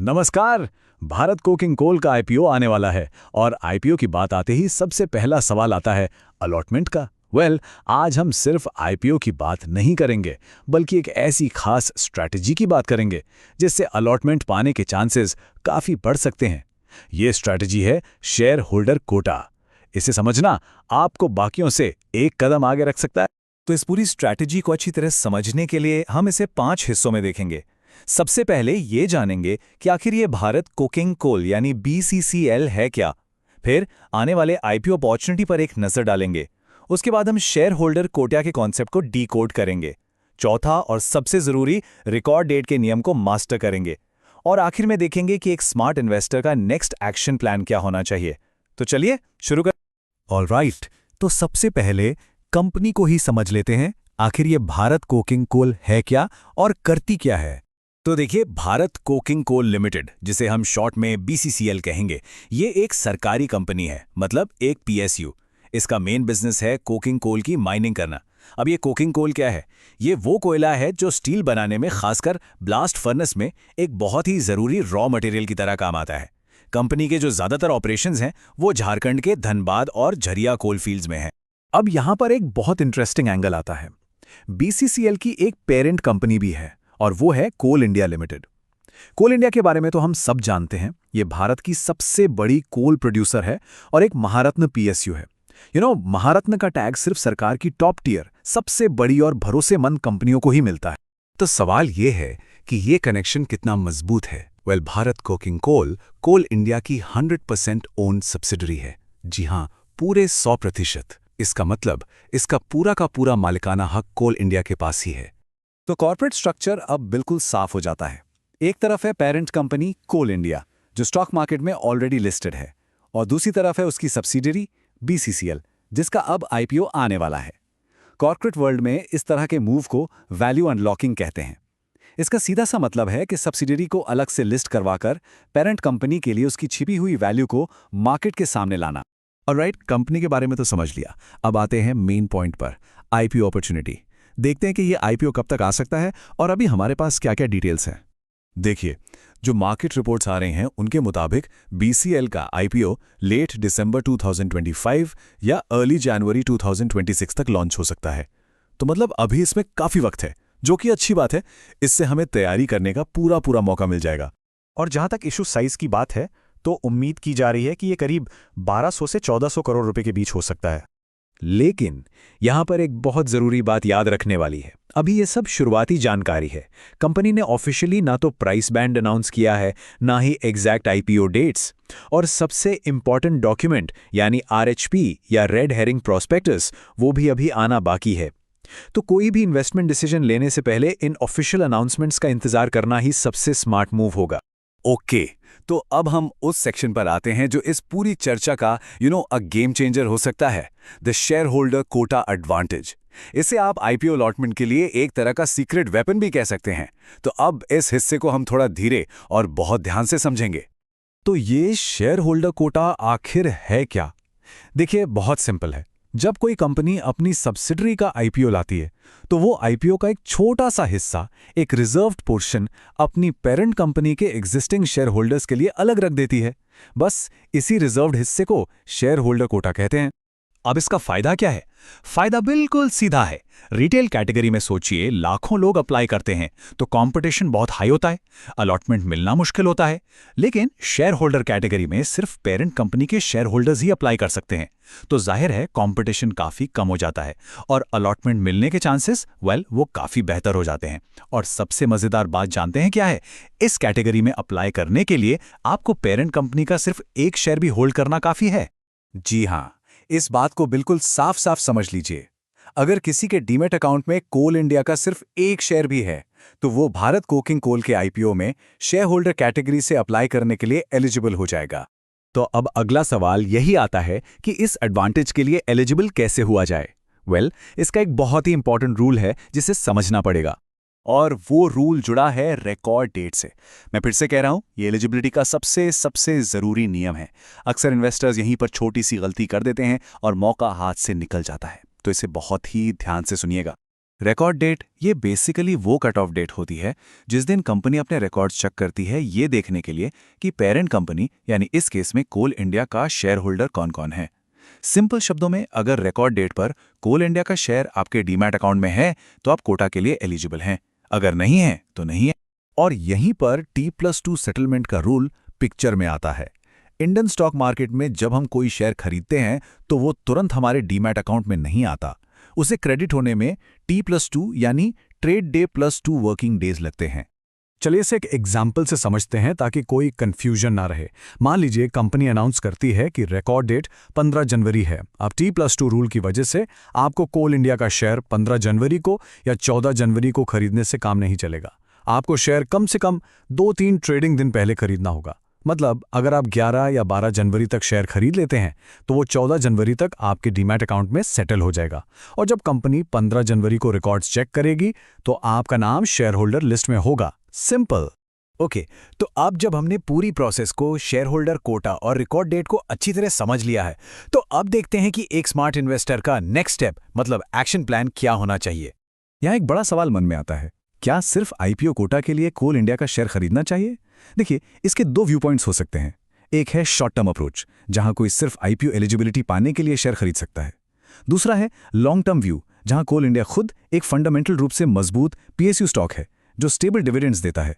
नमस्कार। Bharat coking coal का IPO आने वाला है और आईपीओ की बात आते ही सबसे पहला सवाल आता है अलॉटमेंट का। आज हम सिर्फ आईपीओ की बात नहीं करेंगे बल्कि एक ऐसी खास स्ट्रैटेजी की बात करेंगे जिससे अलॉटमेंट पाने के चांसेस काफी बढ़ सकते हैं। ये स्ट्रैटेजी है शेयर होल्डर कोटा। इसे समझना आपको बाकियों से एक कदम आगे रख सकता है। तो इस पूरी स्ट्रैटेजी को अच्छी तरह समझने के लिए हम इसे 5 हिस्सों में देखेंगे। सबसे पहले ये जानेंगे कि आखिर ये भारत कोकिंग कोल यानी बीसीसीएल है क्या। फिर आने वाले आईपीओ अपॉर्चुनिटी पर एक नजर डालेंगे। उसके बाद हम शेयर होल्डर कोटा के कॉन्सेप्ट को डीकोड करेंगे। चौथा और सबसे जरूरी, रिकॉर्ड डेट के नियम को मास्टर करेंगे। और आखिर में देखेंगे कि एक स्मार्ट इन्वेस्टर का नेक्स्ट एक्शन प्लान क्या होना चाहिए। तो चलिए शुरू कर। ऑलराइट, तो सबसे पहले कंपनी को ही समझ लेते हैं। आखिर ये भारत कोकिंग कोल है क्या और करती क्या है। तो देखिए, भारत कोकिंग कोल लिमिटेड, जिसे हम शॉर्ट में बीसीसीएल कहेंगे, ये एक सरकारी कंपनी है, मतलब एक पीएसयू। इसका मेन बिजनेस है कोकिंग कोल की माइनिंग करना। अब ये कोकिंग कोल क्या है? ये वो कोयला है जो स्टील बनाने में, खासकर ब्लास्ट फर्नेस में, एक बहुत ही जरूरी रॉ मटेरियल की तरह काम आता है। कंपनी के जो ज्यादातर ऑपरेशंस हैं वो झारखंड के धनबाद और झरिया कोल फील्ड्स में हैं। अब यहां पर एक बहुत इंटरेस्टिंग एंगल आता है। बीसीसीएल की एक पेरेंट कंपनी भी है और वो है कोल इंडिया लिमिटेड। कोल इंडिया के बारे में तो हम सब जानते हैं। ये भारत की सबसे बड़ी कोल प्रोड्यूसर है और एक महारत्न पीएसयू है। महारत्न का टैग सिर्फ सरकार की टॉप टियर, सबसे बड़ी और भरोसेमंद कंपनियों को ही मिलता है। तो सवाल ये है कि ये कनेक्शन कितना मजबूत है। भारत कोकिंग कोल कोल इंडिया की 100% ओन्ड सब्सिडरी है। जी हां, पूरे 100%। इसका मतलब इसका पूरा का पूरा मालिकाना हक कोल इंडिया के पास ही है। तो कॉर्पोरेट स्ट्रक्चर अब बिल्कुल साफ हो जाता है। एक तरफ है पेरेंट कंपनी कोल इंडिया, जो स्टॉक मार्केट में ऑलरेडी लिस्टेड है, और दूसरी तरफ है उसकी सब्सिडियरी बीसीसीएल, जिसका अब आईपीओ आने वाला है। कॉर्पोरेट वर्ल्ड में इस तरह के मूव को वैल्यू अनलॉकिंग कहते हैं। इसका सीधा सा मतलब है कि सब्सिडियरी को अलग से लिस्ट करवाकर पेरेंट कंपनी के लिए उसकी छिपी हुई वैल्यू को मार्केट के सामने लाना। ऑलराइट, कंपनी के बारे में तो समझ लिया। अब आते हैं मेन पॉइंट पर, आईपीओ अपॉर्चुनिटी। देखते हैं कि ये आईपीओ कब तक आ सकता है और अभी हमारे पास क्या क्या डिटेल्स हैं। देखिए, जो मार्केट रिपोर्ट्स आ रहे हैं उनके मुताबिक बीसीएल का आईपीओ लेट दिसंबर 2025 या अर्ली जनवरी 2026 तक लॉन्च हो सकता है। तो मतलब अभी इसमें काफी वक्त है, जो कि अच्छी बात है। इससे हमें तैयारी करने का पूरा मौका मिल जाएगा। और जहां तक इशू साइज की बात है, तो उम्मीद की जा रही है कि ये करीब 1200 से 1400 करोड़ रुपए के बीच हो सकता है। लेकिन यहां पर एक बहुत जरूरी बात याद रखने वाली है। अभी ये सब शुरुआती जानकारी है। कंपनी ने ऑफिशियली ना तो प्राइस बैंड अनाउंस किया है, ना ही एग्जैक्ट आईपीओ डेट्स, और सबसे इंपॉर्टेंट डॉक्यूमेंट यानी आरएचपी या रेड हेरिंग प्रोस्पेक्टस, वो भी अभी आना बाकी है। तो कोई भी इन्वेस्टमेंट डिसीजन लेने से पहले इन ऑफिशियल अनाउंसमेंट्स का इंतजार करना ही सबसे स्मार्ट मूव होगा। ओके, तो अब हम उस सेक्शन पर आते हैं जो इस पूरी चर्चा का अ गेम चेंजर हो सकता है, the shareholder quota advantage. इसे आप आईपीओ अलॉटमेंट के लिए एक तरह का सीक्रेट वेपन भी कह सकते हैं। तो अब इस हिस्से को हम थोड़ा धीरे और बहुत ध्यान से समझेंगे। तो ये शेयर होल्डर कोटा आखिर है क्या? देखिए, बहुत सिंपल है। जब कोई कंपनी अपनी सब्सिडरी का आईपीओ लाती है, तो वो आईपीओ का एक छोटा सा हिस्सा, एक रिजर्व्ड पोर्शन, अपनी पेरेंट कंपनी के एग्जिस्टिंग शेयर होल्डर्स के लिए अलग रख देती है। बस इसी रिजर्व्ड हिस्से को शेयर होल्डर कोटा कहते हैं। अब इसका फायदा क्या है? फायदा बिल्कुल सीधा है। रिटेल कैटेगरी में सोचिए, लाखों लोग अप्लाई करते हैं तो कंपटीशन बहुत हाई होता है, अलॉटमेंट मिलना मुश्किल होता है। लेकिन शेयर होल्डर कैटेगरी में सिर्फ पेरेंट कंपनी के शेयर होल्डर्स ही अप्लाई कर सकते हैं, तो जाहिर है कंपटीशन काफी कम हो जाता है और अलॉटमेंट मिलने के चांसेस वो काफी बेहतर हो जाते हैं। और सबसे मजेदार बात जानते हैं क्या है? इस कैटेगरी में अप्लाई करने के लिए आपको पेरेंट कंपनी का सिर्फ एक शेयर भी होल्ड करना काफी है। जी हां, इस बात को बिल्कुल साफ साफ समझ लीजिए। अगर किसी के डीमैट अकाउंट में कोल इंडिया का सिर्फ एक शेयर भी है, तो वो भारत कोकिंग कोल के आईपीओ में शेयर होल्डर कैटेगरी से अप्लाई करने के लिए एलिजिबल हो जाएगा। तो अब अगला सवाल यही आता है कि इस एडवांटेज के लिए एलिजिबल कैसे हुआ जाए। इसका एक बहुत ही इंपॉर्टेंट रूल है जिसे समझना पड़ेगा, और वो रूल जुड़ा है रिकॉर्ड डेट से। मैं फिर से कह रहा हूं, ये एलिजिबिलिटी का सबसे जरूरी नियम है। अक्सर इन्वेस्टर्स यहीं पर छोटी सी गलती कर देते हैं और मौका हाथ से निकल जाता है। तो इसे बहुत ही ध्यान से सुनिएगा। रिकॉर्ड डेट ये बेसिकली वो कट ऑफ डेट होती है जिस दिन कंपनी अपने रिकॉर्ड्स चेक करती है ये देखने के लिए कि पेरेंट कंपनी यानी इस केस में कोल इंडिया का शेयर होल्डर कौन कौन है। सिंपल शब्दों में अगर रिकॉर्ड डेट पर कोल इंडिया का शेयर आपके डीमैट अकाउंट में है तो आप कोटा के लिए एलिजिबल हैं, अगर नहीं है तो नहीं है। और यहीं पर T+2 सेटलमेंट का रूल पिक्चर में आता है। इंडियन स्टॉक मार्केट में जब हम कोई शेयर खरीदते हैं तो वो तुरंत हमारे डीमैट अकाउंट में नहीं आता। उसे क्रेडिट होने में T+2 यानी ट्रेड डे +2 वर्किंग डेज लगते हैं। चलिए इसे एक एग्जाम्पल से समझते हैं ताकि कोई कंफ्यूजन ना रहे। मान लीजिए कंपनी अनाउंस करती है कि रिकॉर्ड डेट 15 जनवरी है। अब T+2 रूल की वजह से आपको कोल इंडिया का शेयर 15 जनवरी को या 14 जनवरी को खरीदने से काम नहीं चलेगा। आपको शेयर कम से कम 2-3 ट्रेडिंग दिन पहले खरीदना होगा। मतलब अगर आप 11 या 12 जनवरी तक शेयर खरीद लेते हैं तो वो 14 जनवरी तक आपके डीमैट अकाउंट में सेटल हो जाएगा। और जब कंपनी 15 जनवरी को रिकॉर्ड्स चेक करेगी तो आपका नाम शेयर होल्डर लिस्ट में होगा। सिंपल। ओके, तो अब जब हमने पूरी प्रोसेस को, शेयर होल्डर कोटा और रिकॉर्ड डेट को अच्छी तरह समझ लिया है, तो अब देखते हैं कि एक स्मार्ट इन्वेस्टर का नेक्स्ट स्टेप मतलब एक्शन प्लान क्या होना चाहिए। यहाँ एक बड़ा सवाल मन में आता है, क्या सिर्फ आईपीओ कोटा के लिए कोल इंडिया का शेयर खरीदना चाहिए? देखिए, इसके 2 व्यू पॉइंट्स हो सकते हैं। एक है शॉर्ट टर्म अप्रोच, जहां कोई सिर्फ आईपीओ एलिजिबिलिटी पाने के लिए शेयर खरीद सकता है। दूसरा है लॉन्ग टर्म व्यू, जहां कोल इंडिया खुद एक फंडामेंटल रूप से मजबूत पीएसयू स्टॉक है जो स्टेबल डिविडेंड्स देता है।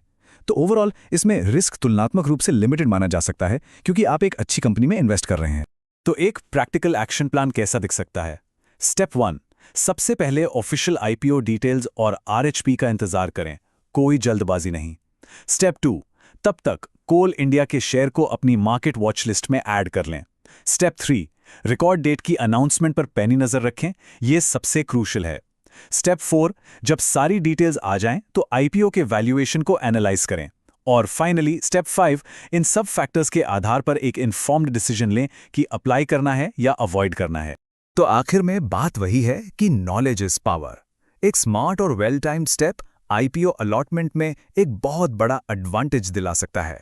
तो ओवरऑल इसमें रिस्क तुलनात्मक रूप से लिमिटेड माना जा सकता है क्योंकि आप एक अच्छी कंपनी में इन्वेस्ट कर रहे हैं। तो एक प्रैक्टिकल एक्शन प्लान कैसा दिख सकता है? स्टेप 1, सबसे पहले ऑफिशियल आईपीओ डिटेल्स और आरएचपी का इंतजार करें, कोई जल्दबाजी नहीं। स्टेप 2, तब तक कोल इंडिया के शेयर को अपनी मार्केट वॉच लिस्ट में ऐड कर लें। स्टेप 3, रिकॉर्ड डेट की अनाउंसमेंट पर पैनी नजर रखें, यह सबसे क्रूशियल है। स्टेप 4, जब सारी डिटेल्स आ जाएं तो आईपीओ के वैल्यूएशन को एनालाइज करें। और फाइनली स्टेप 5, इन सब फैक्टर्स के आधार पर एक इन्फॉर्म्ड डिसीजन लें कि अप्लाई करना है या अवॉइड करना है। तो आखिर में बात वही है कि नॉलेज इज पावर। एक स्मार्ट और well timed step IPO allotment में एक बहुत बड़ा एडवांटेज दिला सकता है।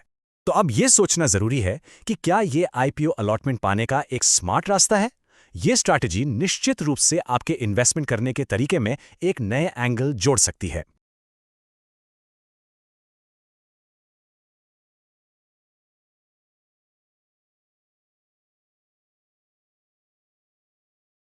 तो अब यह सोचना जरूरी है कि क्या यह आईपीओ अलॉटमेंट पाने का एक स्मार्ट रास्ता है? यह स्ट्रैटेजी निश्चित रूप से आपके इन्वेस्टमेंट करने के तरीके में एक नए एंगल जोड़ सकती है।